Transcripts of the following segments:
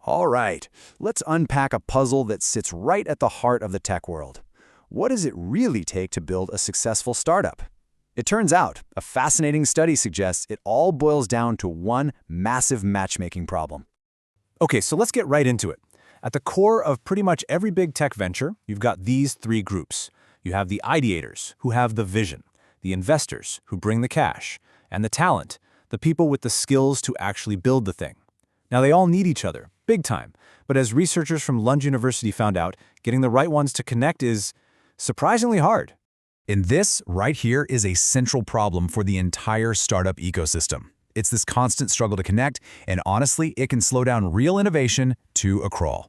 All right, let's unpack a puzzle that sits right at the heart of the tech world. What does it really take to build a successful startup? It turns out, a fascinating study suggests it all boils down to one massive matchmaking problem. Okay, so let's get right into it. At the core of pretty much every big tech venture, you've got these three groups. You have the ideators, who have the vision, the investors, who bring the cash, and the talent, the people with the skills to actually build the thing. Now, they all need each other, big time, but as researchers from Lund University found out, getting the right ones to connect is surprisingly hard. And this right here is a central problem for the entire startup ecosystem. It's this constant struggle to connect, and honestly, it can slow down real innovation to a crawl.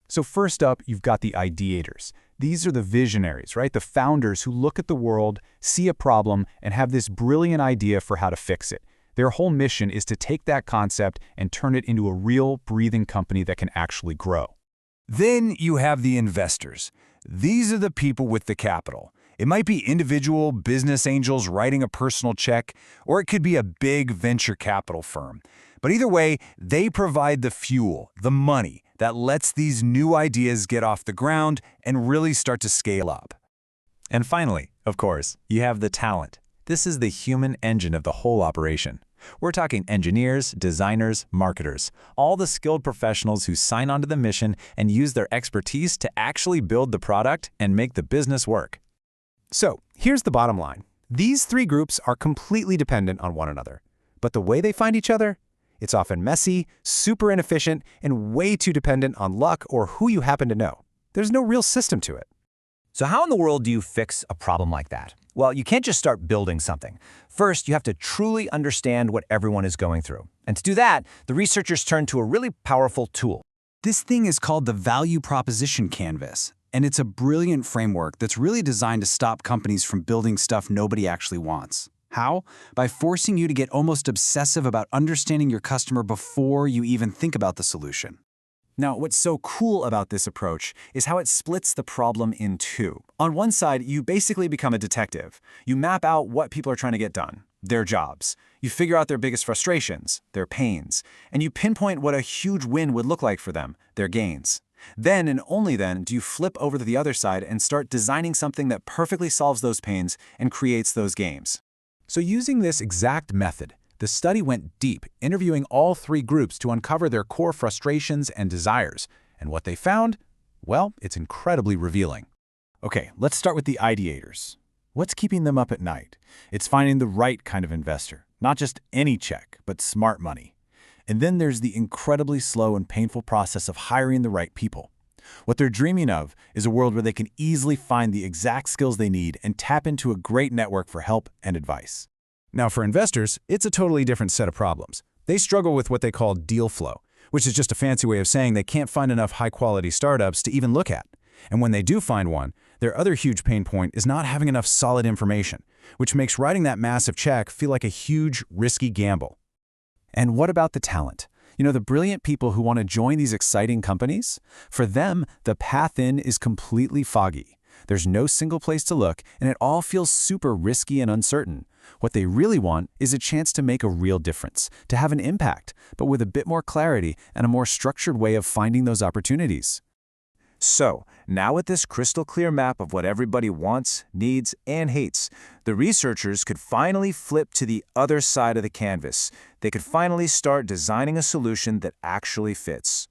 So first up, you've got the ideators. These are the visionaries, right? The founders who look at the world, see a problem, and have this brilliant idea for how to fix it. Their whole mission is to take that concept and turn it into a real, breathing company that can actually grow. Then you have the investors. These are the people with the capital. It might be individual business angels writing a personal check, or it could be a big venture capital firm. But either way, they provide the fuel, the money, that lets these new ideas get off the ground and really start to scale up. And finally, of course, you have the talent. This is the human engine of the whole operation. We're talking engineers, designers, marketers, all the skilled professionals who sign on to the mission and use their expertise to actually build the product and make the business work. So, here's the bottom line. These three groups are completely dependent on one another. But the way they find each other? It's often messy, super inefficient, and way too dependent on luck or who you happen to know. There's no real system to it. So how in the world do you fix a problem like that? Well, you can't just start building something. First, you have to truly understand what everyone is going through. And to do that, the researchers turned to a really powerful tool. This thing is called the Value Proposition Canvas, and it's a brilliant framework that's really designed to stop companies from building stuff nobody actually wants. How? By forcing you to get almost obsessive about understanding your customer before you even think about the solution. Now, what's so cool about this approach is how it splits the problem in two. On one side, you basically become a detective. You map out what people are trying to get done, their jobs. You figure out their biggest frustrations, their pains, and you pinpoint what a huge win would look like for them, their gains. Then and only then do you flip over to the other side and start designing something that perfectly solves those pains and creates those gains. So using this exact method, the study went deep, interviewing all three groups to uncover their core frustrations and desires. And what they found? Well, it's incredibly revealing. Okay, let's start with the ideators. What's keeping them up at night? It's finding the right kind of investor. Not just any check, but smart money. And then there's the incredibly slow and painful process of hiring the right people. What they're dreaming of is a world where they can easily find the exact skills they need and tap into a great network for help and advice. Now, for investors, it's a totally different set of problems. They struggle with what they call deal flow, which is just a fancy way of saying they can't find enough high-quality startups to even look at. And when they do find one, their other huge pain point is not having enough solid information, which makes writing that massive check feel like a huge, risky gamble. And what about the talent? You know, the brilliant people who want to join these exciting companies? For them, the path in is completely foggy. There's no single place to look, and it all feels super risky and uncertain. What they really want is a chance to make a real difference, to have an impact, but with a bit more clarity and a more structured way of finding those opportunities. So, now with this crystal clear map of what everybody wants, needs, and hates, the researchers could finally flip to the other side of the canvas. They could finally start designing a solution that actually fits.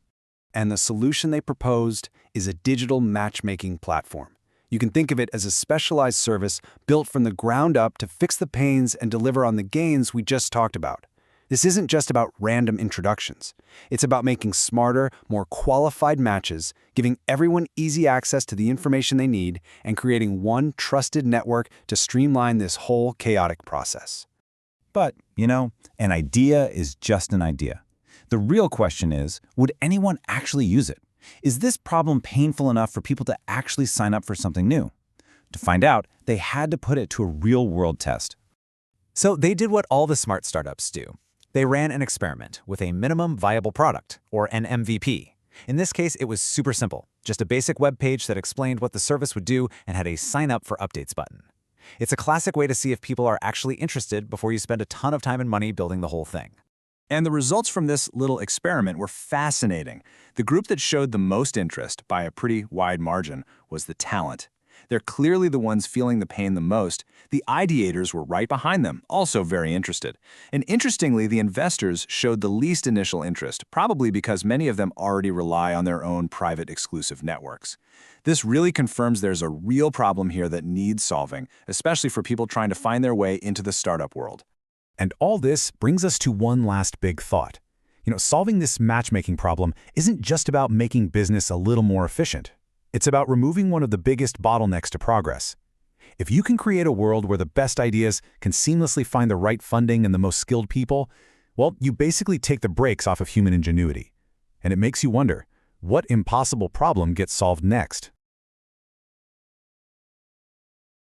And the solution they proposed is a digital matchmaking platform. You can think of it as a specialized service built from the ground up to fix the pains and deliver on the gains we just talked about. This isn't just about random introductions. It's about making smarter, more qualified matches, giving everyone easy access to the information they need, and creating one trusted network to streamline this whole chaotic process. But, you know, an idea is just an idea. The real question is, would anyone actually use it? Is this problem painful enough for people to actually sign up for something new? To find out, they had to put it to a real-world test. So they did what all the smart startups do. They ran an experiment with a minimum viable product, or an MVP. In this case, it was super simple, just a basic web page that explained what the service would do and had a sign up for updates button. It's a classic way to see if people are actually interested before you spend a ton of time and money building the whole thing. And the results from this little experiment were fascinating. The group that showed the most interest, by a pretty wide margin, was the talent. They're clearly the ones feeling the pain the most. The ideators were right behind them, also very interested. And interestingly, the investors showed the least initial interest, probably because many of them already rely on their own private exclusive networks. This really confirms there's a real problem here that needs solving, especially for people trying to find their way into the startup world. And all this brings us to one last big thought. Solving this matchmaking problem isn't just about making business a little more efficient. It's about removing one of the biggest bottlenecks to progress. If you can create a world where the best ideas can seamlessly find the right funding and the most skilled people, well, you basically take the brakes off of human ingenuity. And it makes you wonder, what impossible problem gets solved next?